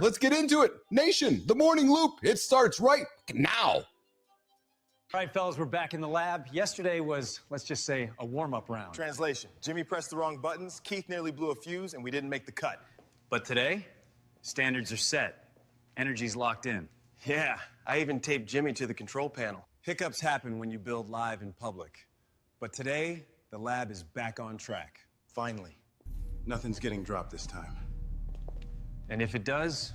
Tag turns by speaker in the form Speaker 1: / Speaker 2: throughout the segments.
Speaker 1: Let's get into it. Nation, the morning loop. It starts right now.
Speaker 2: All right, fellas, we're back in the lab. Yesterday was, let's just say, a warm-up round.
Speaker 3: Translation. Jimmy pressed the wrong buttons, Keith nearly blew a fuse, and we didn't make the cut.
Speaker 2: But today, standards are set. Energy's locked in.
Speaker 3: Yeah, I even taped Jimmy to the control panel.
Speaker 4: Hiccups happen when you build live in public. But today, the lab is back on track.
Speaker 3: Finally. Nothing's getting dropped this time.
Speaker 2: And if it does,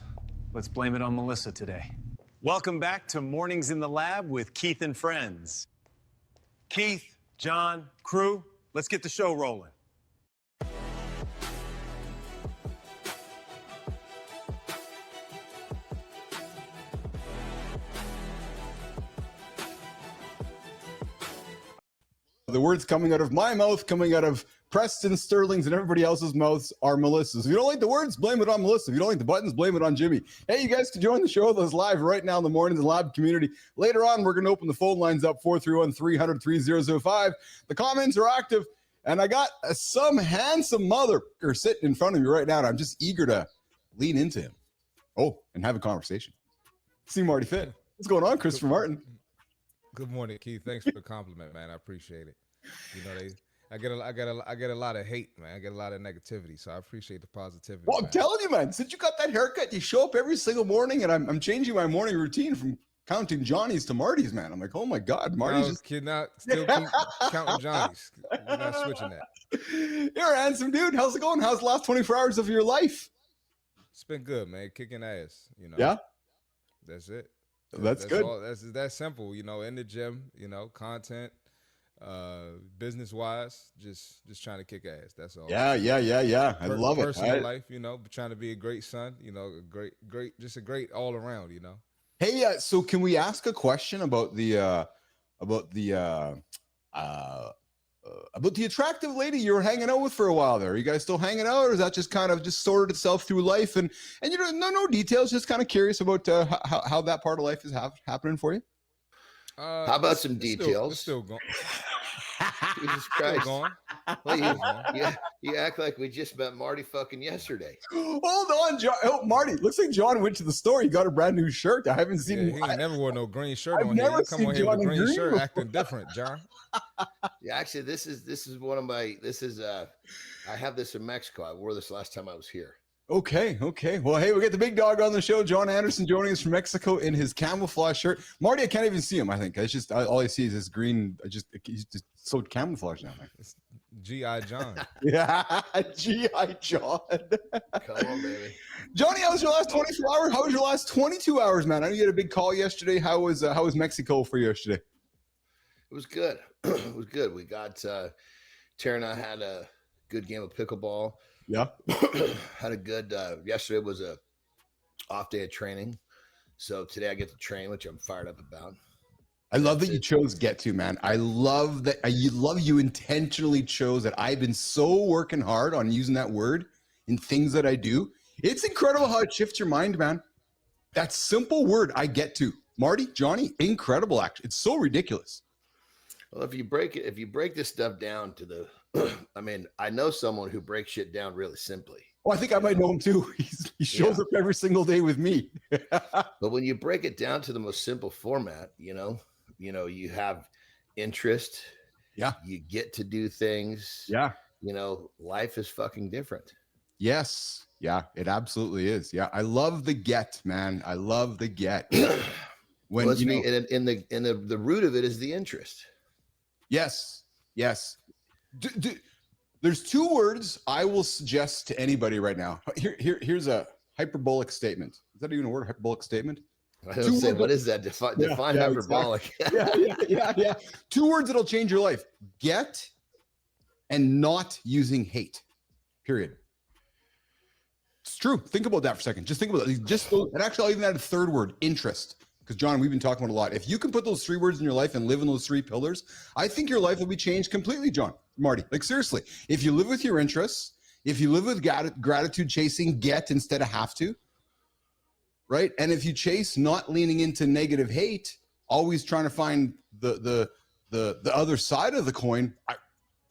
Speaker 2: let's blame it on Melissa today. Welcome back to Mornings in the Lab with Keith and Friends.
Speaker 4: Keith, John, crew, let's get the show rolling.
Speaker 1: The words coming out of my mouth, coming out of Preston, Sterling's, and everybody else's mouths are Melissa's. If you don't like the words, blame it on Melissa. If you don't like the buttons, blame it on Jimmy. Hey, you guys can join the show with us live right now in the Mornings in the Lab community. Later on, we're going to open the phone lines up, 431-300-3005. The comments are active, and I got some handsome mother sitting in front of me right now, and I'm just eager to lean into him. Oh, and have a conversation. See Marty Fit. What's going on, Christopher Martin?
Speaker 5: Good morning, Keith. Thanks for the compliment, man. I appreciate it. You know, I get a lot of hate, man. I get a lot of negativity, so I appreciate the positivity.
Speaker 1: Well, I'm
Speaker 5: man.
Speaker 1: telling you, man, since you got that haircut, you show up every single morning, and I'm changing my morning routine from counting Johnny's to Marty's, man. I'm like, oh my God, Marty's just
Speaker 5: kid, not still keep counting Johnny's. We're not switching that.
Speaker 1: You're a handsome dude. How's it going? How's the last 24 hours of your life?
Speaker 5: It's been good, man. Kicking ass, you know.
Speaker 1: Yeah,
Speaker 5: that's it.
Speaker 1: That's good.
Speaker 5: That's simple, you know. In the gym, you know, content. Business wise, just trying to kick ass. That's all.
Speaker 1: Yeah. I love it.
Speaker 5: Personal life, you know, trying to be a great son, you know, just a great all around, you know.
Speaker 1: Hey, so can we ask a question about the attractive lady you were hanging out with for a while there? Are you guys still hanging out, or is that just kind of just sorted itself through life? And you know, no details. Just kind of curious about how that part of life is happening for you.
Speaker 6: How about some details?
Speaker 5: It's still going.
Speaker 6: Jesus Christ. Well, you act like we just met Marty fucking yesterday.
Speaker 1: Hold on, John. Oh, Marty, looks like John went to the store. He got a brand new shirt. I haven't seen him.
Speaker 5: He ain't never wore no green shirt
Speaker 1: I've
Speaker 5: on here.
Speaker 1: never
Speaker 5: Come
Speaker 1: seen
Speaker 5: on here
Speaker 1: John
Speaker 5: with a
Speaker 1: in
Speaker 5: green
Speaker 1: green
Speaker 5: shirt
Speaker 1: before.
Speaker 5: acting different, John.
Speaker 6: Yeah, actually, this is one of my. I have this in Mexico. I wore this last time I was here.
Speaker 1: Okay. Well, hey, we got the big dog on the show, John Anderson, joining us from Mexico in his camouflage shirt. Marty, I can't even see him. I think it's just all I see is this green. He's just so camouflage now.
Speaker 5: It's G.I. John.
Speaker 1: Yeah, G.I. John.
Speaker 6: Come on, baby.
Speaker 1: Johnny, how was your last 24 hours? How was your last 22 hours, man? I know you had a big call yesterday. How was Mexico for you yesterday?
Speaker 6: It was good. It was good. We got Tara and I had a good game of pickleball.
Speaker 1: Yeah.
Speaker 6: Had a good yesterday was a off day of training. So today I get to train, which I'm fired up about.
Speaker 1: I love that you chose get to, man. I love that you intentionally chose that. I've been so working hard on using that word in things that I do. It's incredible how it shifts your mind, man. That simple word, I get to. Marty, Johnny, incredible actually. It's so ridiculous.
Speaker 6: Well, if you break this stuff down to the I mean, I know someone who breaks shit down really simply.
Speaker 1: Oh, I think I might know him too. He shows up every single day with me.
Speaker 6: But when you break it down to the most simple format, you know, you have interest.
Speaker 1: Yeah.
Speaker 6: You get to do things.
Speaker 1: Yeah.
Speaker 6: You know, life is fucking different.
Speaker 1: Yes. Yeah, it absolutely is. Yeah. I love the get, man. I love the get. When
Speaker 6: well, in the root of it is the interest.
Speaker 1: Yes. There's two words I will suggest to anybody right now. Here's a hyperbolic statement. Is that even a word? Hyperbolic statement?
Speaker 6: I don't say, what is that? Define hyperbolic.
Speaker 1: Exactly. Yeah. Two words that'll change your life: get and not using hate. Period. It's true. Think about that for a second. Just think about it. And actually, I'll even add a third word: interest. Because John, we've been talking about a lot. If you can put those three words in your life and live in those three pillars, I think your life will be changed completely, John, Marty. Like seriously, if you live with your interests, if you live with gratitude, chasing get instead of have to, right? And if you chase not leaning into negative hate, always trying to find the other side of the coin.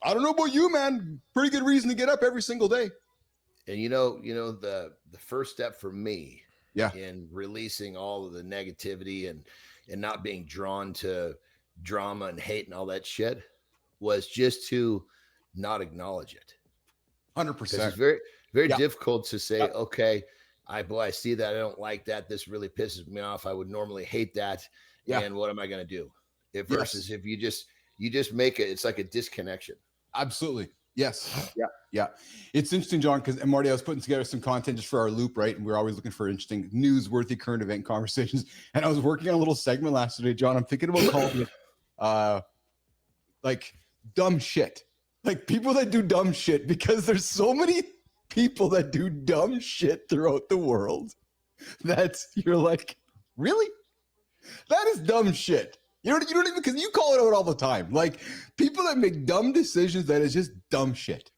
Speaker 1: I don't know about you, man. Pretty good reason to get up every single day.
Speaker 6: And you know the first step for me
Speaker 1: Yeah.
Speaker 6: in releasing all of the negativity and not being drawn to drama and hate and all that shit was just to not acknowledge it. 'Cause
Speaker 1: 100%.
Speaker 6: it's very, very
Speaker 1: Yeah.
Speaker 6: difficult to say, okay, I see that. I don't like that. This really pisses me off. I would normally hate that.
Speaker 1: Yeah.
Speaker 6: And what am I going to do? If
Speaker 1: Yes.
Speaker 6: versus if you just make it, it's like a disconnection.
Speaker 1: Absolutely. Yes. Yeah. Yeah. It's interesting, John, because Marty, I was putting together some content just for our loop, right? And we're always looking for interesting, newsworthy current event conversations. And I was working on a little segment last day, John. I'm thinking about calling it like dumb shit. Like people that do dumb shit, because there's so many people that do dumb shit throughout the world that you're like, really? That is dumb shit. You don't even, because you call it out all the time. Like people that make dumb decisions, that is just dumb shit.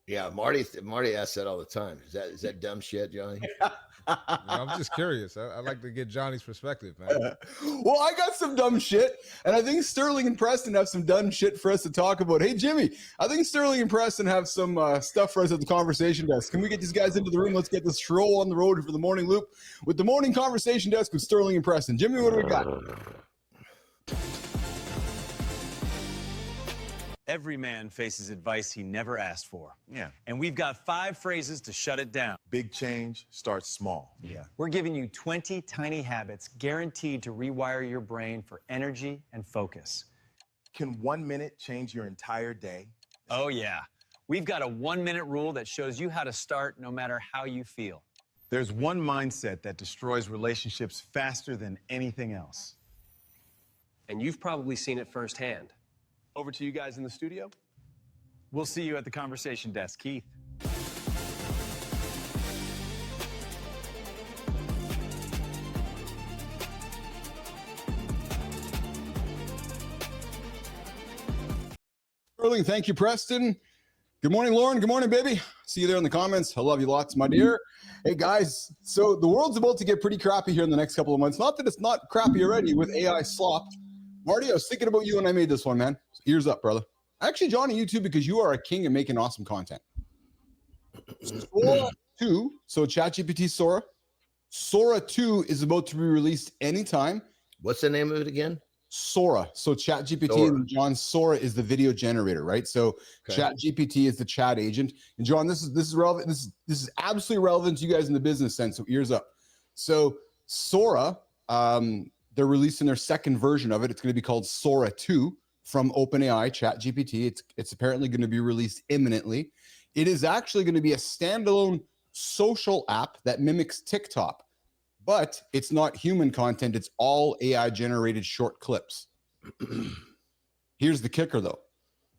Speaker 6: Yeah, Marty asks that all the time. Is that dumb shit, Johnny?
Speaker 5: I'm just curious. I like to get Johnny's perspective, man.
Speaker 1: Well, I got some dumb shit, and I think Sterling and Preston have some dumb shit for us to talk about. Hey, Jimmy, I think Sterling and Preston have some stuff for us at the conversation desk. Can we get these guys into the room? Let's get this show on the road for the morning loop with the morning conversation desk with Sterling and Preston. Jimmy, what do we got?
Speaker 2: Every man faces advice he never asked for.
Speaker 3: Yeah.
Speaker 2: And we've got 5 phrases to shut it down.
Speaker 3: Big change starts small.
Speaker 2: Yeah. We're giving you 20 tiny habits guaranteed to rewire your brain for energy and focus.
Speaker 3: Can 1 minute change your entire day?
Speaker 2: Oh, yeah. We've got a 1-minute rule that shows you how to start no matter how you feel.
Speaker 3: There's one mindset that destroys relationships faster than anything else.
Speaker 7: And you've probably seen it firsthand.
Speaker 3: Over to you guys in the studio.
Speaker 2: We'll see you at the conversation desk, Keith.
Speaker 1: Sterling, thank you, Preston. Good morning, Lauren. Good morning, baby. See you there in the comments. I love you lots, my dear. Hey, guys. So the world's about to get pretty crappy here in the next couple of months. Not that it's not crappy already with AI slop. Marty, I was thinking about you when I made this one, man. Ears up, brother. Actually, Johnny, you too, because you are a king at making awesome content. Sora 2, so ChatGPT Sora. Sora 2 is about to be released anytime.
Speaker 6: What's the name of it again?
Speaker 1: Sora. So ChatGPT
Speaker 6: Sora.
Speaker 1: and John, Sora is the video generator, right? So
Speaker 6: Okay.
Speaker 1: ChatGPT is the chat agent. And John, this is relevant. This is absolutely relevant to you guys in the business sense. So ears up. So Sora, they're releasing their second version of it. It's going to be called Sora 2 from OpenAI, ChatGPT. It's apparently going to be released imminently. It is actually going to be a standalone social app that mimics TikTok, but it's not human content. It's all AI generated short clips. Here's the kicker though.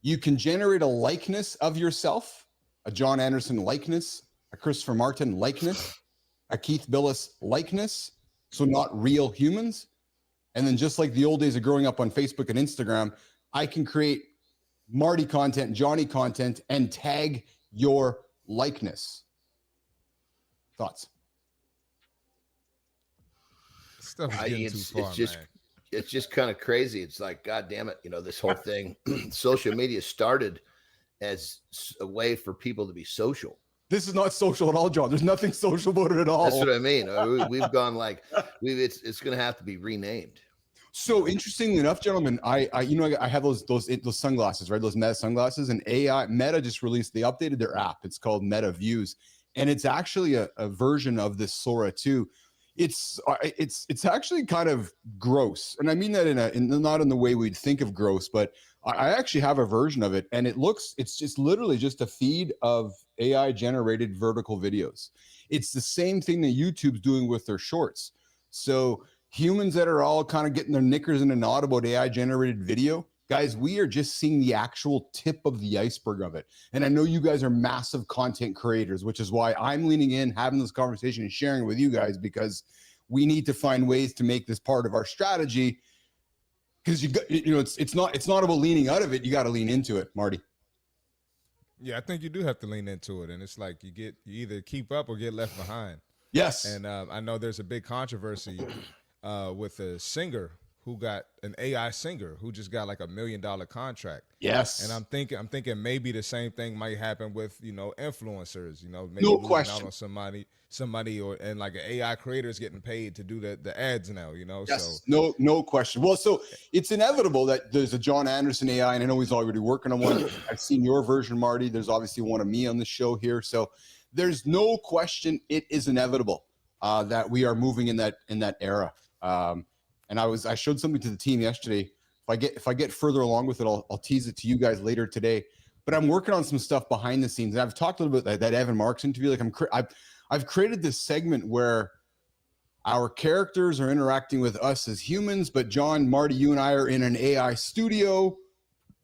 Speaker 1: You can generate a likeness of yourself, a John Anderson likeness, a Christopher Martin likeness, a Keith Billis likeness. So not real humans. And then just like the old days of growing up on Facebook and Instagram, I can create Marty content, Johnny content, and tag your likeness. Thoughts?
Speaker 5: Stuff is getting too far, man.
Speaker 6: It's just kind of crazy. It's like, God damn it, this whole thing, social media started as a way for people to be social.
Speaker 1: This is not social at all, John. There's nothing social about it at all.
Speaker 6: That's what I mean. We've gone like, it's going to have to be renamed.
Speaker 1: So interestingly enough, gentlemen, I have those sunglasses, right? Those Meta sunglasses, and Meta just released. They updated their app. It's called Meta Views, and it's actually a version of this Sora 2. It's actually kind of gross, and I mean that not in the way we'd think of gross, but I actually have a version of it, and it's just literally just a feed of AI generated vertical videos. It's the same thing that YouTube's doing with their shorts. So humans that are all kind of getting their knickers in a knot about AI generated video, guys, we are just seeing the actual tip of the iceberg of it. And I know you guys are massive content creators, which is why I'm leaning in, having this conversation and sharing it with you guys, because we need to find ways to make this part of our strategy. Because it's not about leaning out of it. You got to lean into it, Marty.
Speaker 5: Yeah, I think you do have to lean into it, and it's like you either keep up or get left behind.
Speaker 1: Yes.
Speaker 5: And I know there's a big controversy with a singer who got an AI singer who just got like $1 million contract.
Speaker 1: Yes.
Speaker 5: And I'm thinking maybe the same thing might happen with, influencers, maybe
Speaker 1: No
Speaker 5: losing
Speaker 1: question.
Speaker 5: out on somebody and like an AI creator is getting paid to do the ads now,
Speaker 1: Yes,
Speaker 5: so
Speaker 1: no question. Well, so it's inevitable that there's a John Anderson AI, and I know he's already working on one. I've seen your version, Marty. There's obviously one of me on the show here. So there's no question it is inevitable that we are moving in that era. And I showed something to the team yesterday. If I get further along with it, I'll tease it to you guys later today. But I'm working on some stuff behind the scenes. And I've talked a little bit that Evan Marks interview. Like I've created this segment where our characters are interacting with us as humans, but John, Marty, you and I are in an AI studio,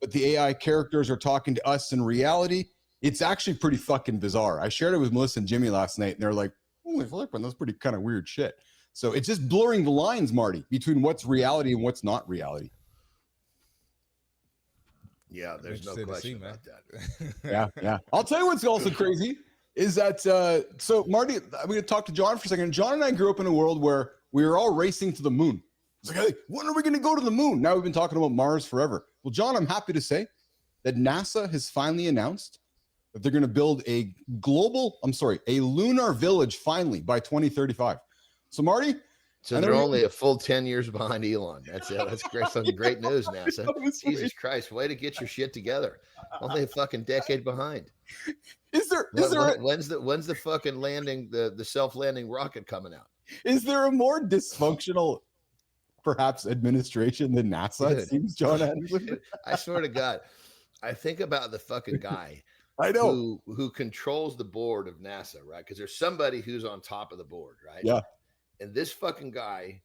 Speaker 1: but the AI characters are talking to us in reality. It's actually pretty fucking bizarre. I shared it with Melissa and Jimmy last night, and they're like, holy flippin', that's pretty kind of weird shit. So it's just blurring the lines, Marty, between what's reality and what's not reality.
Speaker 6: Yeah, there's no question about that.
Speaker 1: Yeah. I'll tell you what's also crazy is that, so Marty, I'm going to talk to John for a second. John and I grew up in a world where we were all racing to the moon. It's like, hey, when are we going to go to the moon? Now we've been talking about Mars forever. Well, John, I'm happy to say that NASA has finally announced that they're going to build a lunar village finally by 2035. So Marty,
Speaker 6: so they're only a full 10 years behind Elon. That's it. That's great. Some great news, NASA. Jesus Christ, way to get your shit together. Only a fucking decade behind. When's the fucking landing, the self-landing rocket coming out?
Speaker 1: Is there a more dysfunctional, perhaps, administration than NASA? It seems, John Anderson.
Speaker 6: I swear to God, I think about the fucking guy
Speaker 1: I know
Speaker 6: who controls the board of NASA, right? Because there's somebody who's on top of the board, right?
Speaker 1: Yeah. And
Speaker 6: this fucking guy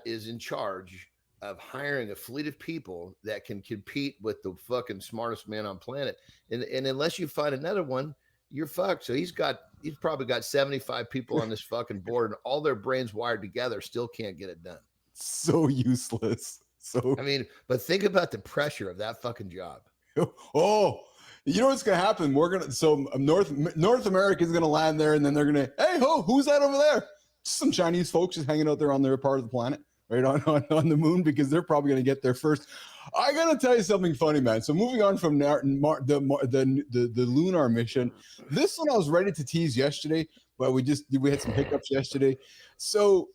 Speaker 6: is in charge of hiring a fleet of people that can compete with the fucking smartest man on planet. And unless you find another one, you're fucked. So he's probably got 75 people on this fucking board, and all their brains wired together still can't get it done.
Speaker 1: So useless.
Speaker 6: I mean, but think about the pressure of that fucking job.
Speaker 1: Oh, you know what's gonna happen? North America is gonna land there, and then they're gonna, hey ho, who's that over there? Some Chinese folks just hanging out there on their part of the planet, right on the moon, because they're probably going to get there first. I got to tell you something funny, man. So moving on from the lunar mission, this one I was ready to tease yesterday, but we had some hiccups yesterday. So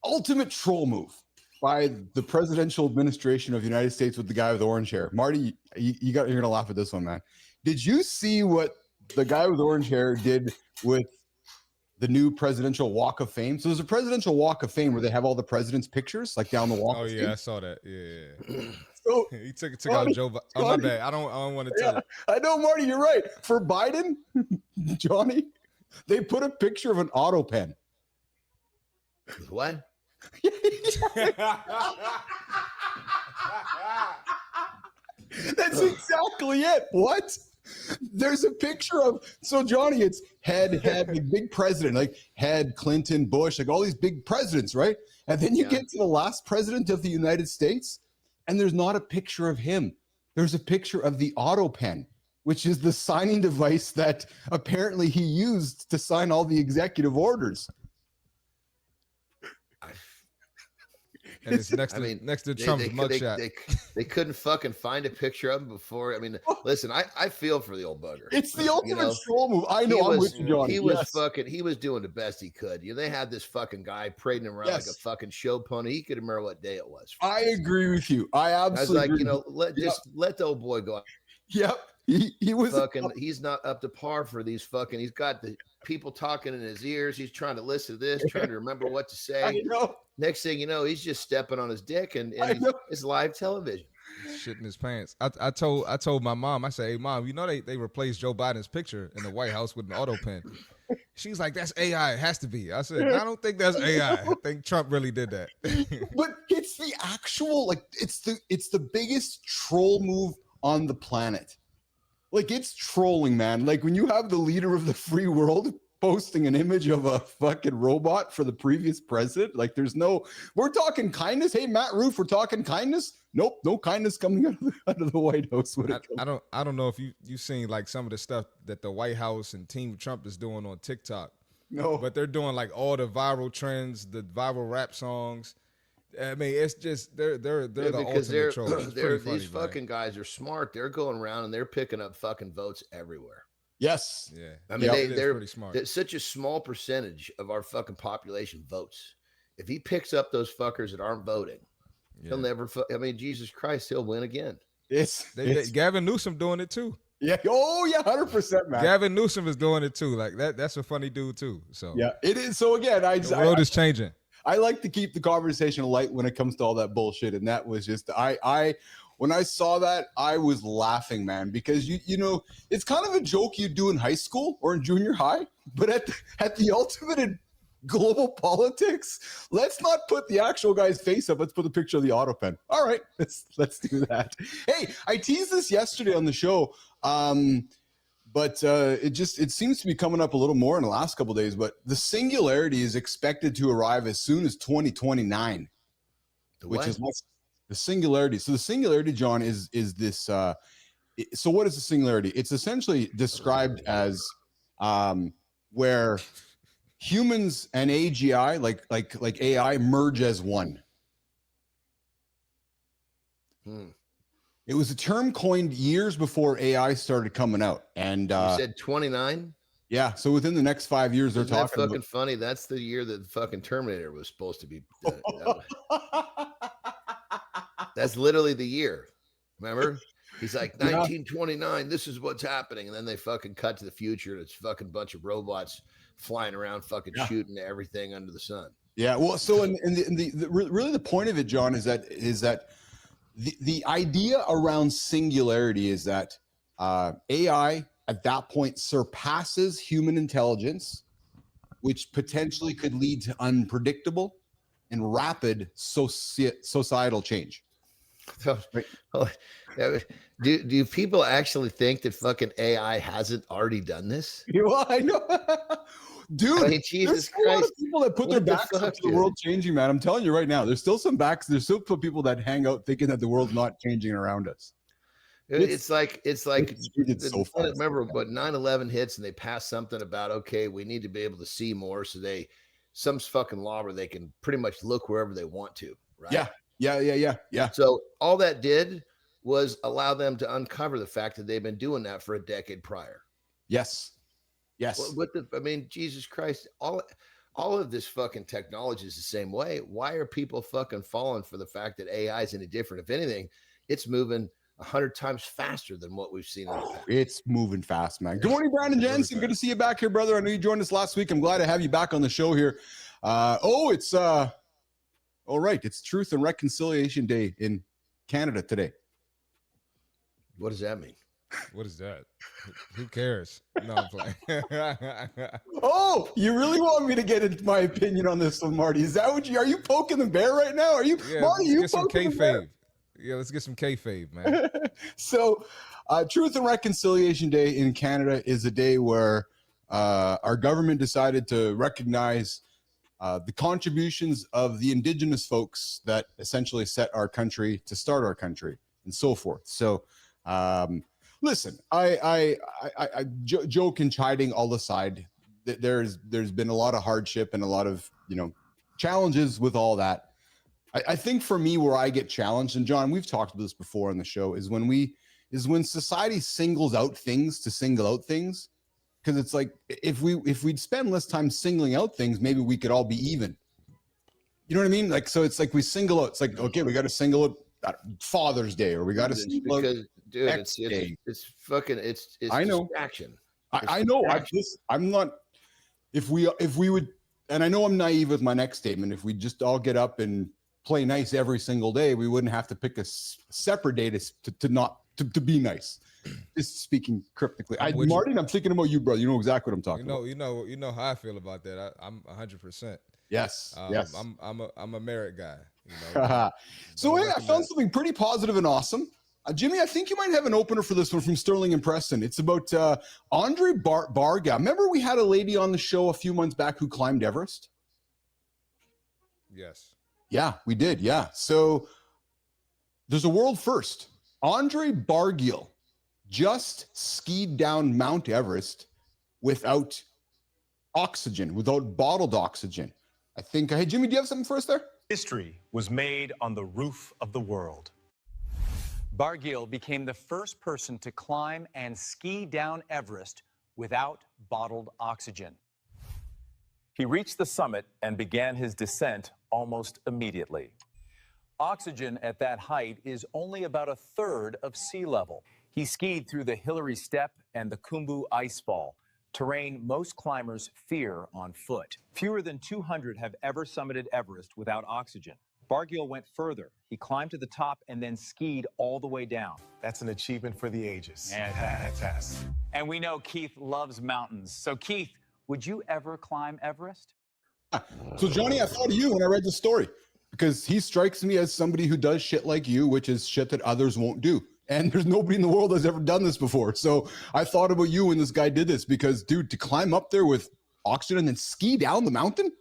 Speaker 1: ultimate troll move by the presidential administration of the United States with the guy with the orange hair. Marty, you're going to laugh at this one, man. Did you see what the guy with orange hair did with the new presidential walk of fame? So there's a presidential walk of fame where they have all the president's pictures like down the walk.
Speaker 5: Oh
Speaker 1: of
Speaker 5: yeah,
Speaker 1: fame.
Speaker 5: I saw that. Yeah.
Speaker 1: So
Speaker 5: he took out Joe. Oh my bad. I don't want to tell it.
Speaker 1: I know, Marty, you're right. For Biden, Johnny, they put a picture of an autopen.
Speaker 6: What?
Speaker 1: That's exactly it. What? There's a picture of, so Johnny, it's head, like big president, like head, Clinton, Bush, like all these big presidents, right? And then you get to the last president of the United States, and there's not a picture of him. There's a picture of the autopen, which is the signing device that apparently he used to sign all the executive orders.
Speaker 5: And it's next to Trump's mugshot.
Speaker 6: They couldn't fucking find a picture of him before. I mean, listen, I feel for the old bugger.
Speaker 1: It's the ultimate troll move. I know. I'm with you, Johnny.
Speaker 6: He was doing the best he could. They had this fucking guy parading around like a fucking show pony. He could remember what day it was.
Speaker 1: I agree with you. I absolutely.
Speaker 6: I was like, let the old boy go.
Speaker 1: Yep. He was
Speaker 6: fucking. He's not up to par for these fucking. He's got the people talking in his ears. He's trying to listen to this, trying to remember what to say.
Speaker 1: I know.
Speaker 6: Next thing you know, he's just stepping on his dick, and it's live television.
Speaker 5: Shit in his pants. I told my mom. I said, "Hey, mom, they replaced Joe Biden's picture in the White House with an auto pen." She's like, "That's AI. It has to be." I said, "I don't think that's AI. I think Trump really did that."
Speaker 1: But it's the actual, like, it's the biggest troll move on the planet. Like, it's trolling, man. Like, when you have the leader of the free world posting an image of a fucking robot for the previous president, like, we're talking kindness. Hey, Matt Roof, we're talking kindness. Nope, no kindness coming out of the White House.
Speaker 5: I don't know if you seen like some of the stuff that the White House and Team Trump is doing on TikTok.
Speaker 1: No,
Speaker 5: but they're doing like all the viral trends, the viral rap songs. I mean, it's just they're the
Speaker 6: because
Speaker 5: ultimate trolls. It's pretty funny,
Speaker 6: these
Speaker 5: man.
Speaker 6: fucking guys are smart. They're going around and they're picking up fucking votes everywhere.
Speaker 1: Yes.
Speaker 5: Yeah,
Speaker 6: I mean,
Speaker 5: it is
Speaker 6: they're
Speaker 5: pretty smart.
Speaker 6: It's such a small percentage of our fucking population votes. If he picks up those fuckers that aren't voting, he'll never. I mean, Jesus Christ, he'll win again.
Speaker 5: Gavin Newsom doing it too.
Speaker 1: Yeah. Oh yeah, 100%, man.
Speaker 5: Gavin Newsom is doing it too. Like that. That's a funny dude too. So
Speaker 1: yeah, it is. So again,
Speaker 5: the world is changing.
Speaker 1: I like to keep the conversation light when it comes to all that bullshit, and that was just when I saw that, I was laughing, man, because you know it's kind of a joke you do in high school or in junior high, but at the ultimate in global politics, let's not put the actual guy's face up. Let's put the picture of the autopen. All right, let's do that. Hey, I teased this yesterday on the show, but it seems to be coming up a little more in the last couple of days. But the Singularity is expected to arrive as soon as 2029, which is the Singularity. So the Singularity, John, is this. So what is the Singularity? It's essentially described as where humans and AGI, like AI, merge as one. It was a term coined years before AI started coming out, and
Speaker 6: you said 29.
Speaker 1: Yeah, so within the next 5 years, they're
Speaker 6: Isn't
Speaker 1: talking.
Speaker 6: That fucking funny. That's the year that the fucking Terminator was supposed to be. That's literally the year. Remember? He's like 1929. This is what's happening, and then they fucking cut to the future. And it's fucking bunch of robots flying around, fucking shooting everything under the sun.
Speaker 1: Yeah. Well, so really the point of it, John, is that the idea around singularity is that AI at that point surpasses human intelligence, which potentially could lead to unpredictable and rapid societal change.
Speaker 6: So, do people actually think that fucking AI hasn't already done this?
Speaker 1: Well, I know. Dude,
Speaker 6: I mean, Jesus
Speaker 1: there's a lot
Speaker 6: Christ.
Speaker 1: of people that put their backs up to the world changing, man. I'm telling you right now, there's still people that hang out thinking that the world's not changing around us.
Speaker 6: It's like
Speaker 1: so fast.
Speaker 6: remember, but 9/11 hits and they pass something about, okay, we need to be able to see more. So some fucking law where they can pretty much look wherever they want to. Right.
Speaker 1: Yeah.
Speaker 6: So all that did was allow them to uncover the fact that they've been doing that for a decade prior.
Speaker 1: Yes.
Speaker 6: I mean, Jesus Christ, all of this fucking technology is the same way. Why are people fucking falling for the fact that AI is any different? If anything, it's moving 100 times faster than what we've seen in the past.
Speaker 1: It's moving fast, man. Good morning, Brandon Jensen. Good to see you back here, brother. I know you joined us last week. I'm glad to have you back on the show here. All right. It's Truth and Reconciliation Day in Canada today.
Speaker 6: What does that mean?
Speaker 5: What is that? Who cares? No, I'm playing.
Speaker 1: Oh, you really want me to get into my opinion on this one, Marty? Is that are you poking the bear right now? Are you, Marty? You
Speaker 5: get some
Speaker 1: poking the bear?
Speaker 5: kayfabe. Yeah, let's get some kayfabe, man.
Speaker 1: So, Truth and Reconciliation Day in Canada is a day where our government decided to recognize the contributions of the Indigenous folks that essentially set our country to start our country and so forth. So, listen, I joke and chiding all aside. There's been a lot of hardship and a lot of challenges with all that. I think for me, where I get challenged, and John, we've talked about this before on the show, is when society singles out things to single out things. Because it's like if we'd spend less time singling out things, maybe we could all be even. You know what I mean? Like, so it's like we single out. It's like, okay, we got to single out Father's Day, or we got to single out
Speaker 6: dude,
Speaker 1: X Day.
Speaker 6: it's fucking it's
Speaker 1: I know
Speaker 6: distraction.
Speaker 1: I know. I'm not. If we would, and I know I'm naive with my next statement. If we just all get up and play nice every single day, we wouldn't have to pick a separate day to be nice. Just speaking cryptically. Martin, I'm thinking about you, brother. You know exactly what I'm talking about.
Speaker 5: You know how I feel about that. I'm 100%.
Speaker 1: Yes. Yes.
Speaker 5: I'm a merit guy.
Speaker 1: So hey, I found something pretty positive and awesome. Jimmy, I think you might have an opener for this one from Sterling Preston. It's about Andre Barga. Remember we had a lady on the show a few months back who climbed Everest?
Speaker 5: Yes.
Speaker 1: Yeah, we did. Yeah. So there's a world first. Andre Bargiel just skied down Mount Everest without oxygen, without bottled oxygen. I think, hey, Jimmy, do you have something for us there?
Speaker 8: History was made on the roof of the world.
Speaker 9: Bargiel became the first person to climb and ski down Everest without bottled oxygen.
Speaker 10: He reached the summit and began his descent almost immediately. Oxygen at that height is only about a third of sea level. He skied through the Hillary Step and the Khumbu Icefall, terrain most climbers fear on foot. Fewer than 200 have ever summited Everest without oxygen. Bargiel went further. He climbed to the top and then skied all the way down.
Speaker 8: That's an achievement for the ages.
Speaker 9: Fantastic. And we know Keith loves mountains. So Keith, would you ever climb Everest?
Speaker 1: So Johnny, I thought of you when I read the story because he strikes me as somebody who does shit like you, which is shit that others won't do. And there's nobody in the world that's ever done this before. So I thought about you when this guy did this because, dude, to climb up there with oxygen and then ski down the mountain.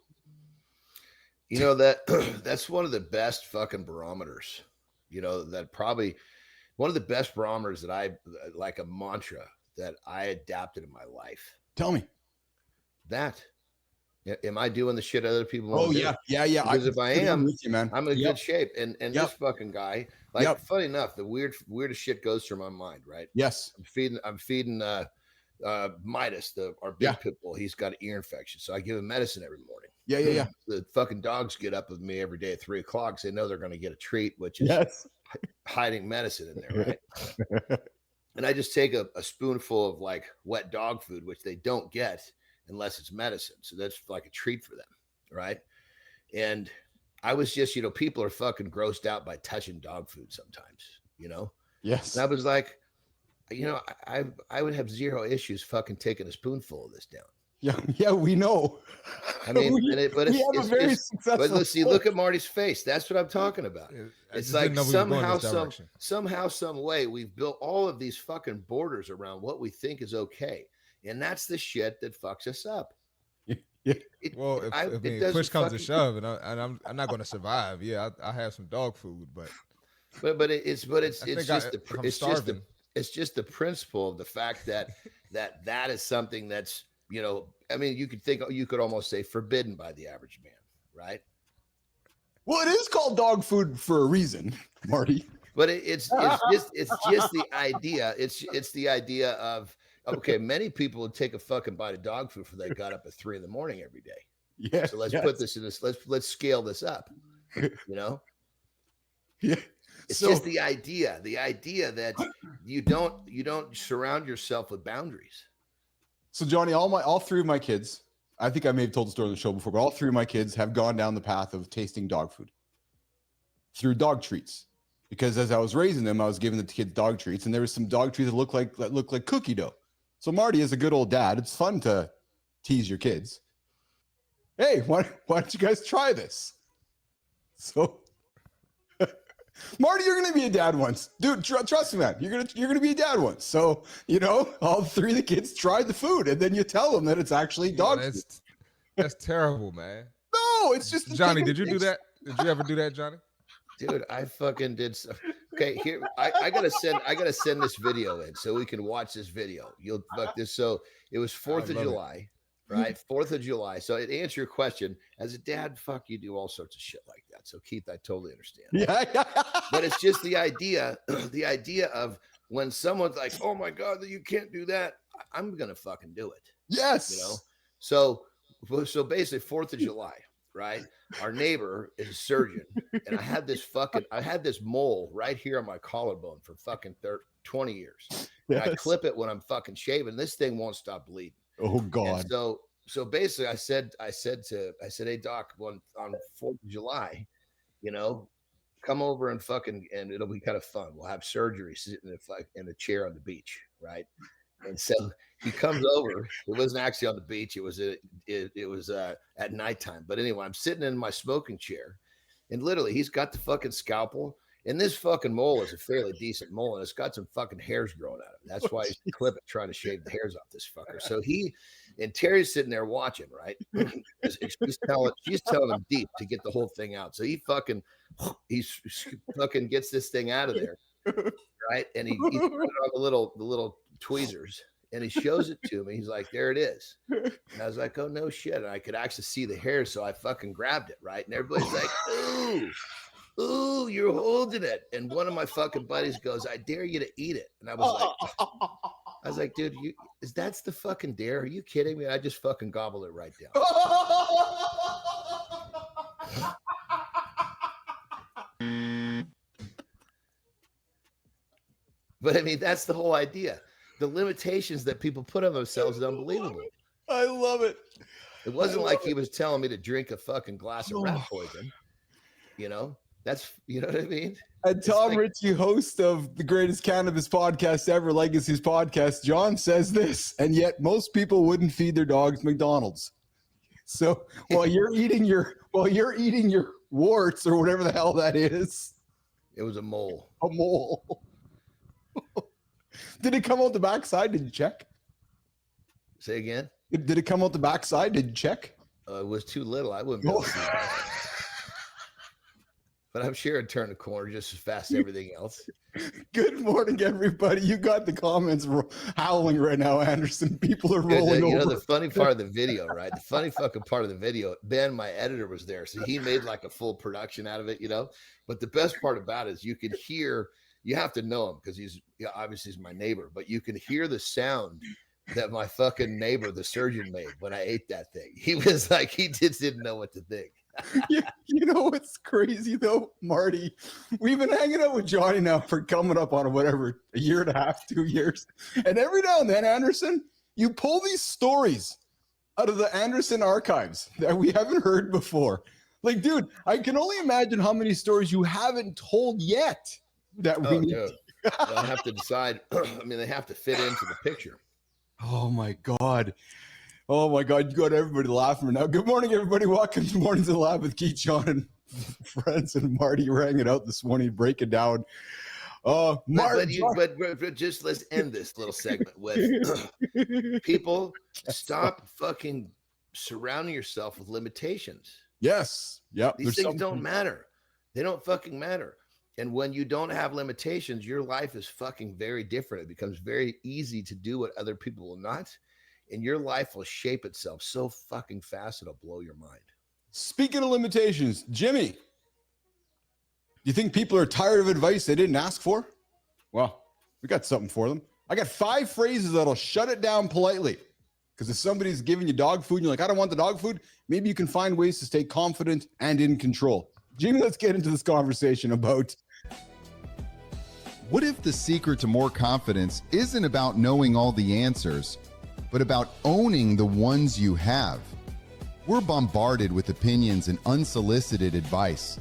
Speaker 6: You know, that's one of the best fucking barometers, you know, that probably one of the best barometers that I like, a mantra that I adapted in my life.
Speaker 1: Tell me.
Speaker 6: That. Am I doing the shit other people
Speaker 1: Oh,
Speaker 6: want to
Speaker 1: yeah.
Speaker 6: do?
Speaker 1: Yeah. Yeah.
Speaker 6: Because if I am,
Speaker 1: with you, man.
Speaker 6: I'm in good shape. And this fucking guy, like, funny enough, the weirdest shit goes through my mind, right?
Speaker 1: Yes.
Speaker 6: I'm feeding Midas, our big pit bull. He's got an ear infection. So I give him medicine every morning.
Speaker 1: Yeah.
Speaker 6: The fucking dogs get up with me every day at 3 o'clock because they know they're going to get a treat, which is hiding medicine in there, right? And I just take a spoonful of like wet dog food, which they don't get unless it's medicine. So that's like a treat for them, right? And I was just, you know, people are fucking grossed out by touching dog food sometimes, you know?
Speaker 1: Yes.
Speaker 6: And I was like, you know, I would have zero issues fucking taking a spoonful of this down.
Speaker 1: Yeah, we know.
Speaker 6: I mean, but let's see, look at Marty's face. That's what I'm talking about. It's like somehow, some way we've built all of these fucking borders around what we think is okay. And that's the shit that fucks us up.
Speaker 1: Yeah.
Speaker 5: If push comes to shove, and I'm not going to survive. Yeah, I have some dog food, but
Speaker 6: it's just the principle of the fact that that is something that's, you know, I mean, you could almost say forbidden by the average man, right?
Speaker 1: Well, it is called dog food for a reason, Marty.
Speaker 6: But it's just the idea. It's the idea of, okay, many people would take a fucking bite of dog food if they got up at 3 a.m. every day.
Speaker 1: Yeah.
Speaker 6: So let's put this in this. Let's scale this up. You know.
Speaker 1: Yeah.
Speaker 6: It's just the idea that you don't surround yourself with boundaries.
Speaker 1: So Johnny, all three of my kids, I think I may have told the story on the show before, but all three of my kids have gone down the path of tasting dog food through dog treats. Because as I was raising them, I was giving the kids dog treats, and there was some dog treats that look like cookie dough. So Marty, as a good old dad, it's fun to tease your kids. Hey, why don't you guys try this? So Marty, you're gonna be a dad once, dude. Trust me, man. You're gonna be a dad once. So you know, all three of the kids tried the food, and then you tell them that it's actually dog food.
Speaker 5: That's terrible, man.
Speaker 1: No, it's just
Speaker 5: Johnny. Did you do that? Did you ever do that, Johnny?
Speaker 6: Dude, I fucking did. Okay, here I gotta send this video in so we can watch this video. You'll fuck this. So it was 4th of July. Right, 4th of July. So to answer your question, as a dad, fuck, you do all sorts of shit like that. So Keith, I totally understand.
Speaker 1: Yeah.
Speaker 6: But it's just the idea of when someone's like, "Oh my God, you can't do that," I'm gonna fucking do it.
Speaker 1: Yes.
Speaker 6: You know. So basically, 4th of July, right? Our neighbor is a surgeon, and I had this mole right here on my collarbone for fucking 20 years. And I clip it when I'm fucking shaving. This thing won't stop bleeding.
Speaker 1: Oh God.
Speaker 6: And so basically I said, hey doc, on 4th of July, you know, come over and it'll be kind of fun. We'll have surgery sitting in a chair on the beach. Right. And so he comes over. It wasn't actually on the beach. It was at nighttime. But anyway, I'm sitting in my smoking chair, and literally he's got the fucking scalpel. And this fucking mole is a fairly decent mole, and it's got some fucking hairs growing out of it. That's why he's clip it, trying to shave the hairs off this fucker. So Terry's sitting there watching, right? She's telling him deep to get the whole thing out. So he fucking gets this thing out of there, right? And he put it on the little tweezers, And he shows it to me. He's like, there it is. And I was like, oh, no shit. And I could actually see the hair. So I fucking grabbed it, right? And everybody's like, ooh, you're holding it. And one of my fucking buddies goes, I dare you to eat it. And I was like, dude, that's the fucking dare? Are you kidding me? I just fucking gobbled it right down. But I mean, that's the whole idea. The limitations that people put on themselves is unbelievable.
Speaker 1: I love it.
Speaker 6: It wasn't like he was telling me to drink a fucking glass of rat poison. You know, you know what I mean?
Speaker 1: And Tom Ritchie, host of the greatest cannabis podcast ever, Legacy's podcast, John says this, and yet most people wouldn't feed their dogs McDonald's. So while you're eating your warts or whatever the hell that is,
Speaker 6: it was a mole.
Speaker 1: A mole. Did it come out the backside? Did you check?
Speaker 6: Say again?
Speaker 1: Did it come out the backside? Did you check?
Speaker 6: It was too little. I wouldn't be able to see that. But I'm sure it turned the corner just as fast as everything else.
Speaker 1: Good morning, everybody. You got the comments howling right now, Anderson. People are rolling over.
Speaker 6: You know, the funny part of the video, right? The funny fucking part of the video, Ben, my editor, was there. So he made like a full production out of it, you know? But the best part about it is you could hear, you have to know him because obviously he's my neighbor, but you can hear the sound that my fucking neighbor, the surgeon, made when I ate that thing. He was like, he just didn't know what to think.
Speaker 1: You know what's crazy though, Marty? We've been hanging out with Johnny now for coming up on a year and a half, 2 years. And every now and then, Anderson, you pull these stories out of the Anderson archives that we haven't heard before. Like, dude, I can only imagine how many stories you haven't told yet that we need.
Speaker 6: I have to decide. I mean, they have to fit into the picture.
Speaker 1: Oh my God. Oh my God, you got everybody laughing right now. Good morning, everybody. Welcome to Mornings in the Lab with Keith, John, and friends, and Marty. We're hanging out this morning, breaking down.
Speaker 6: But just let's end this little segment with people stop fucking surrounding yourself with limitations.
Speaker 1: Yes. Yep.
Speaker 6: These things don't matter. They don't fucking matter. And when you don't have limitations, your life is fucking very different. It becomes very easy to do what other people will not. And your life will shape itself so fucking fast, it'll blow your mind.
Speaker 1: Speaking of limitations, Jimmy, do you think people are tired of advice they didn't ask for? Well, we got something for them. I got 5 phrases that'll shut it down politely. Because if somebody's giving you dog food and you're like, I don't want the dog food, maybe you can find ways to stay confident and in control. Jimmy, let's get into this conversation about...
Speaker 11: What if the secret to more confidence isn't about knowing all the answers, but about owning the ones you have? We're bombarded with opinions and unsolicited advice,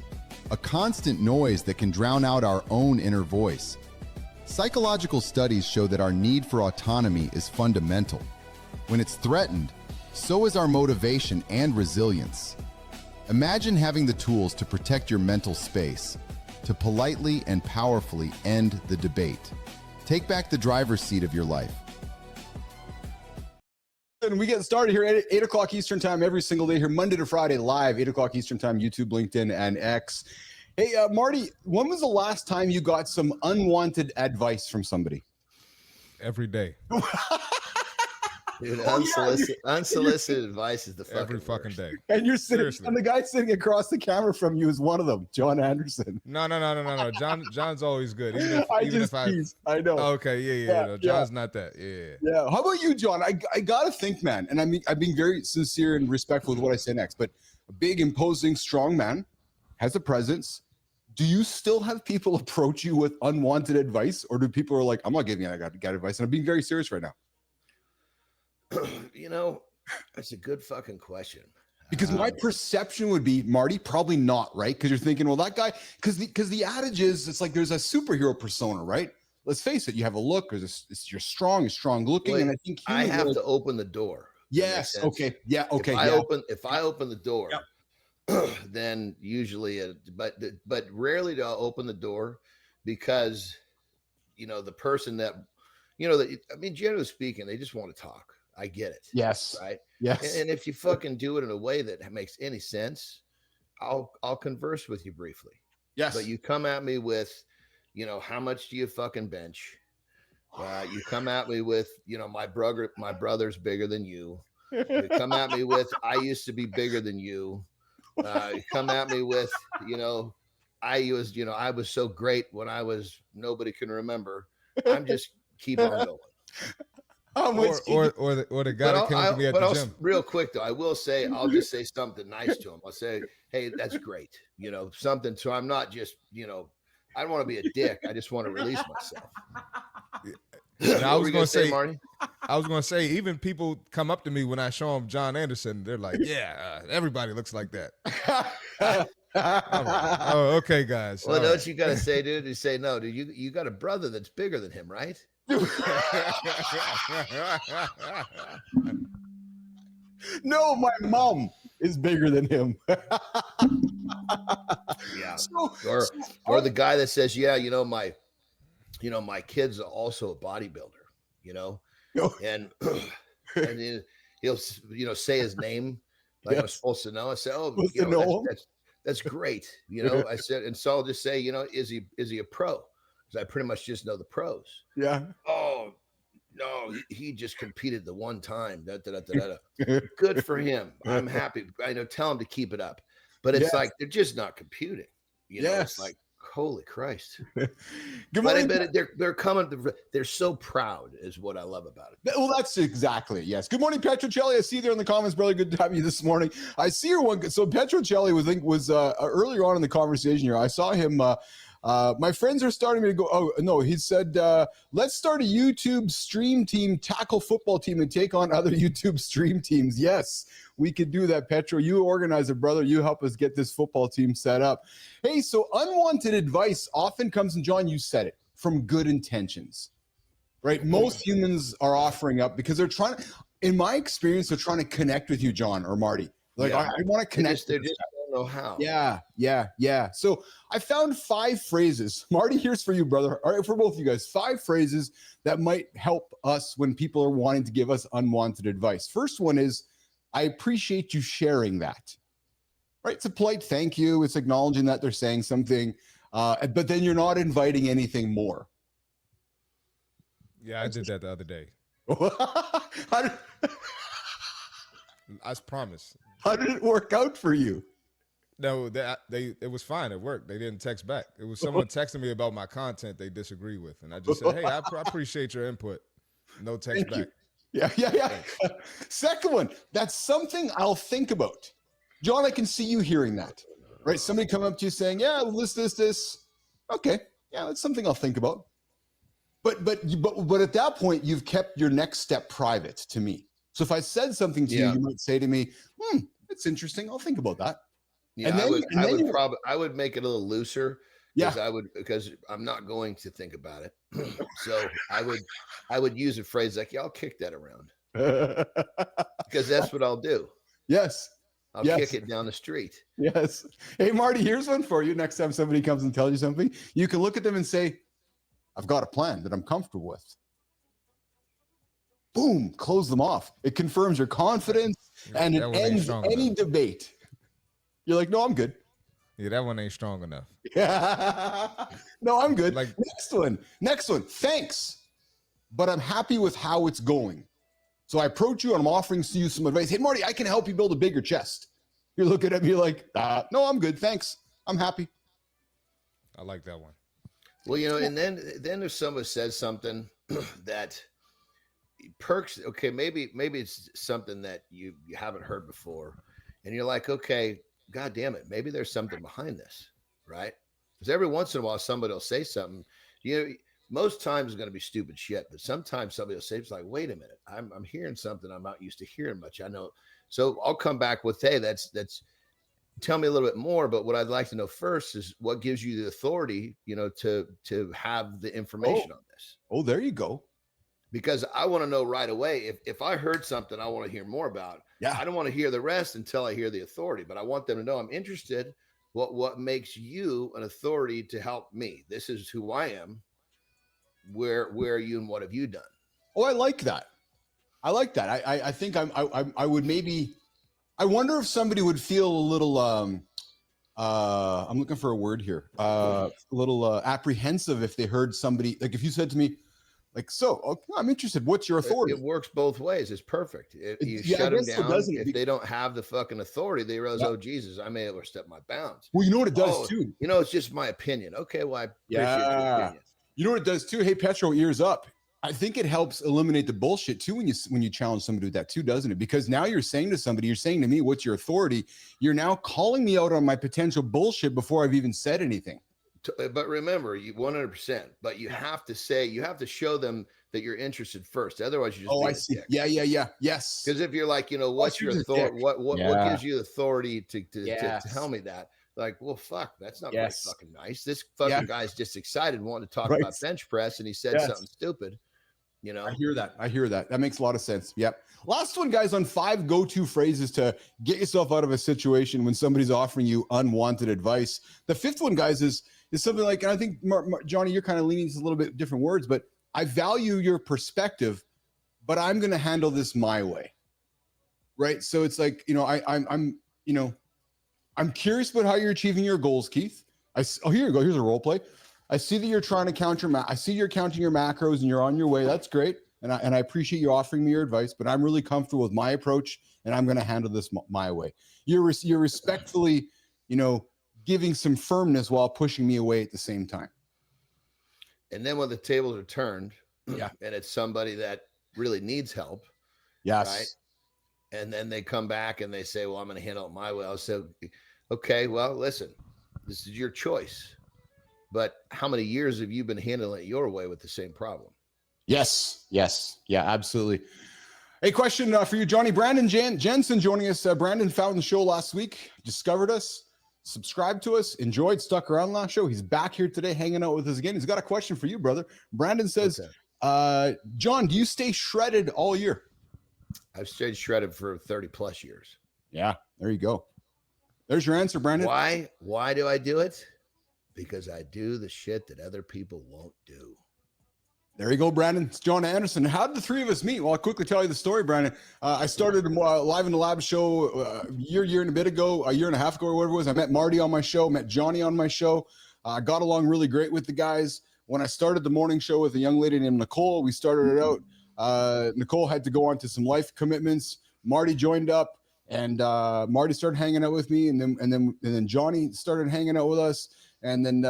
Speaker 11: a constant noise that can drown out our own inner voice. Psychological studies show that our need for autonomy is fundamental. When it's threatened, so is our motivation and resilience. Imagine having the tools to protect your mental space, to politely and powerfully end the debate. Take back the driver's seat of your life.
Speaker 1: And we get started here at 8 o'clock Eastern time every single day here, Monday to Friday, live, 8 o'clock Eastern time, YouTube, LinkedIn, and X. Hey, Marty, when was the last time you got some unwanted advice from somebody?
Speaker 5: Every day.
Speaker 6: Dude, unsolicited advice is the fucking
Speaker 5: every fucking
Speaker 6: worst.
Speaker 5: day.
Speaker 1: And you're sitting, and the guy sitting across the camera from you is one of them, John Anderson.
Speaker 5: No. John's always good.
Speaker 1: I know.
Speaker 5: Okay, yeah. No, John's not that.
Speaker 1: Yeah. How about you, John? I gotta think, man. And I mean, I'm being very sincere and respectful with what I say next. But a big, imposing, strong man has a presence. Do you still have people approach you with unwanted advice, or do people are like, I'm not giving you that advice? And I'm being very serious right now.
Speaker 6: You know, that's a good fucking question.
Speaker 1: Because my perception would be, Marty, probably not, right? Because you're thinking, well, that guy, because the adage is, it's like there's a superhero persona, right? Let's face it, you have a look, because you're strong looking, and I think
Speaker 6: I have to open the door.
Speaker 1: Yes. Okay. Yeah. Okay.
Speaker 6: If I open the door, then usually, but rarely do I open the door because, you know, the person that, you know, I mean, generally speaking, they just want to talk. I get it.
Speaker 1: Yes.
Speaker 6: Right.
Speaker 1: Yes.
Speaker 6: And if you fucking do it in a way that makes any sense, I'll converse with you briefly.
Speaker 1: Yes.
Speaker 6: But you come at me with, you know, how much do you fucking bench? You come at me with, my brother's bigger than you. You come at me with, I used to be bigger than you. You come at me with, I was so great when I was, nobody can remember. I'm just keep on going.
Speaker 5: Or the guy that came to me at the gym.
Speaker 6: Real quick though, I will say, I'll just say something nice to him. I'll say, hey, that's great. Something. So I'm not just, I don't want to be a dick. I just want to release myself.
Speaker 5: I was going to say,
Speaker 6: Marty?
Speaker 5: I was going to say, even people come up to me when I show them John Anderson. They're like, yeah, everybody looks like that. Oh, okay, guys.
Speaker 6: Well, don't you got to say, dude? You say, no, dude, you got a brother that's bigger than him, right?
Speaker 1: No, my mom is bigger than him.
Speaker 6: Yeah. Or the guy that says, yeah, my kid's also a bodybuilder, and then he'll, say his name like I'm supposed to know. I say, oh, that's great. I said, and so I'll just say, is he a pro? Because I pretty much just know the pros.
Speaker 1: Yeah.
Speaker 6: Oh, no, he just competed the one time. Good for him. I'm happy. I know, tell him to keep it up. But it's like they're just not computing. It's like, holy Christ.
Speaker 1: Good morning.
Speaker 6: But they're coming. They're so proud is what I love about it.
Speaker 1: Well, that's exactly it. Yes. Good morning, Petrocelli. I see you there in the comments, brother. Good to have you this morning. I see your one. So Petrocelli was earlier on in the conversation here. I saw him. My friends are starting to go. Oh no, he said, let's start a YouTube stream team, tackle football team, and take on other YouTube stream teams. Yes, we could do that, Petro. You organize it, brother. You help us get this football team set up. Hey, so unwanted advice often comes, and John, you said it, from good intentions, right? Most humans are offering up because they're trying to, in my experience, they're trying to connect with you, John or Marty. Like, I want to connect.
Speaker 6: They just don't know how.
Speaker 1: Yeah. So I found 5 phrases. Marty, here's for you, brother. All right, for both of you guys, 5 phrases that might help us when people are wanting to give us unwanted advice. First one is, I appreciate you sharing that. Right? It's a polite thank you. It's acknowledging that they're saying something, but then you're not inviting anything more.
Speaker 5: Yeah, I did that the other day. I promise.
Speaker 1: How did it work out for you?
Speaker 5: No, it was fine. It worked. They didn't text back. It was someone texting me about my content they disagree with, and I just said, "Hey, I appreciate your input." No text back.
Speaker 1: Yeah. Second one, that's something I'll think about. John, I can see you hearing that, right? Somebody come up to you saying, "Yeah, this." Okay, yeah, that's something I'll think about. But at that point, you've kept your next step private to me. So if I said something to you, you might say to me, "It's interesting. I'll think about that."
Speaker 6: Yeah, I would make it a little looser. Because I'm not going to think about it. So I would use a phrase like, "Yeah, I'll kick that around," because that's what I'll do.
Speaker 1: Yes.
Speaker 6: I'll kick it down the street.
Speaker 1: Yes. Hey, Marty, here's one for you. Next time somebody comes and tells you something, you can look at them and say, "I've got a plan that I'm comfortable with." Boom, close them off. It confirms your confidence and it ends any debate. You're like, "No, I'm good."
Speaker 5: Yeah, that one ain't strong enough.
Speaker 1: No, I'm good. Like, next one. Thanks, but I'm happy with how it's going. So I approach you and I'm offering you some advice. Hey, Marty, I can help you build a bigger chest. You're looking at me like, no, I'm good. Thanks. I'm happy.
Speaker 5: I like that one.
Speaker 6: Well, and then if someone says something that perks, okay, maybe it's something that you haven't heard before, and you're like, okay, God damn it, maybe there's something behind this, right? Because every once in a while somebody will say something. Most times it's going to be stupid shit, but sometimes somebody will say, it's like, wait a minute, I'm hearing something I'm not used to hearing much. I know, so I'll come back with, hey, that's tell me a little bit more. But what I'd like to know first is what gives you the authority, to have the information on this.
Speaker 1: Oh, there you go.
Speaker 6: Because I want to know right away. If I heard something I want to hear more about, I don't want to hear the rest until I hear the authority, but I want them to know I'm interested. What makes you an authority to help me? This is who I am. Where are you and what have you done?
Speaker 1: Oh, I like that. I think I would maybe, I wonder if somebody would feel a little, I'm looking for a word here, a little apprehensive if they heard somebody, like if you said to me, Like, so okay, I'm interested. What's your authority?
Speaker 6: It works both ways. It's perfect. You shut them down. If they don't have the fucking authority, they realize, oh Jesus, I may overstep my bounds.
Speaker 1: Well, you know what it does too.
Speaker 6: You know, it's just my opinion. Okay, well, I appreciate your opinion.
Speaker 1: You know what it does too. Hey, Petro, ears up. I think it helps eliminate the bullshit too when you challenge somebody with that too, doesn't it? Because now you're saying to somebody, you're saying to me, what's your authority? You're now calling me out on my potential bullshit before I've even said anything.
Speaker 6: But remember, you 100%. But you have to show them that you're interested first. Otherwise, you just
Speaker 1: I see. Yeah. Yes.
Speaker 6: Because if you're like, what's your authority? What gives you authority to tell me that? Like, well, fuck, that's not very fucking nice. This fucking guy's just excited and wanting to talk about bench press, and he said something stupid. I
Speaker 1: hear that. That makes a lot of sense. Yep. Last one, guys, on 5 go-to phrases to get yourself out of a situation when somebody's offering you unwanted advice. The 5th one, guys, is something like, and I think Johnny, you're kind of leaning to a little bit different words, but I value your perspective, but I'm going to handle this my way. Right. So it's like, I'm curious about how you're achieving your goals, Keith. Here you go. Here's a role play. I see that you're trying to count I see you're counting your macros and you're on your way. That's great. And I appreciate you offering me your advice, but I'm really comfortable with my approach and I'm going to handle this my way. You're respectfully, giving some firmness while pushing me away at the same time.
Speaker 6: And then when the tables are turned, and it's somebody that really needs help.
Speaker 1: Yes.
Speaker 6: Right? And then they come back and they say, well, I'm going to handle it my way. I'll say, okay, well, listen, this is your choice. But how many years have you been handling it your way with the same problem?
Speaker 1: Yes. Yeah, absolutely. A question for you, Johnny. Brandon Jensen joining us. Brandon found the show last week, discovered us, subscribed to us, enjoyed, stuck around last show. He's back here today hanging out with us again. He's got a question for you, brother. Brandon says, John, do you stay shredded all year?
Speaker 6: I've stayed shredded for 30 plus years.
Speaker 1: Yeah, there you go. There's your answer, Brandon.
Speaker 6: Why do I do it? Because I do the shit that other people won't do.
Speaker 1: There you go, Brandon. It's John Anderson. How did the three of us meet? Well, I'll quickly tell you the story, Brandon. I started Live in the Lab show a year and a bit ago, a year and a half ago or whatever it was. I met Marty on my show, met Johnny on my show. I got along really great with the guys. When I started the morning show with a young lady named Nicole, we started it out. Nicole had to go on to some life commitments. Marty joined up, and Marty started hanging out with me, and then Johnny started hanging out with us. And then,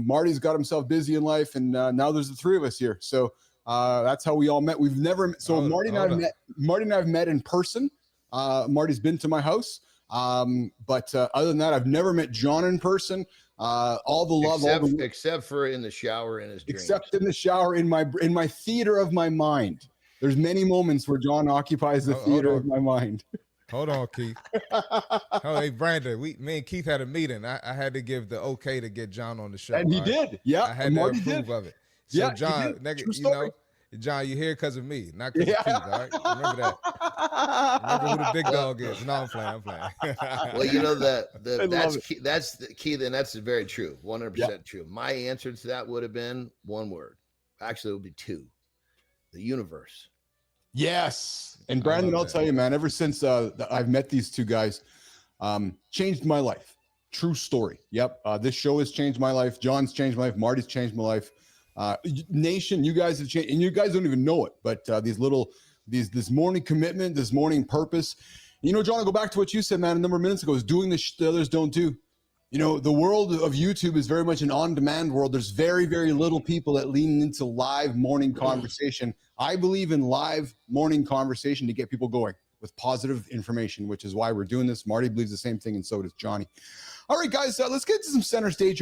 Speaker 1: Marty's got himself busy in life, and now there's the three of us here. So that's how we all met. We've never met. So Marty and I've met in person. Marty's been to my house. But other than that, I've never met John in person. All the love,
Speaker 6: except for in the shower in his dreams.
Speaker 1: Except in the shower in my theater of my mind. There's many moments where John occupies the theater of my mind.
Speaker 5: Hold on, Keith. Hey, Brandon, me and Keith had a meeting. I had to give the okay to get John on the show.
Speaker 1: And he did. Yeah.
Speaker 5: I had to approve of it. So John, John, you're here because of me, not because of Keith, all right? Remember that. Remember who the big dog is. No, I'm playing.
Speaker 6: Well, that's the key, and that's very true. 100% true. My answer to that would have been one word. Actually, it would be two. The universe.
Speaker 1: Yes. And Brandon, I'll tell you, man, ever since I've met these two guys, changed my life. True story. Yep. This show has changed my life. John's changed my life. Marty's changed my life. Nation, you guys have changed, and you guys don't even know it, but this morning commitment, this morning purpose. John, I'll go back to what you said, man, a number of minutes ago, is doing the shit the others don't do. The world of YouTube is very much an on-demand world. There's very, very little people that lean into live morning conversation. I believe in live morning conversation to get people going with positive information, which is why we're doing this. Marty believes the same thing, and so does Johnny. All right, guys, let's get to some center stage here.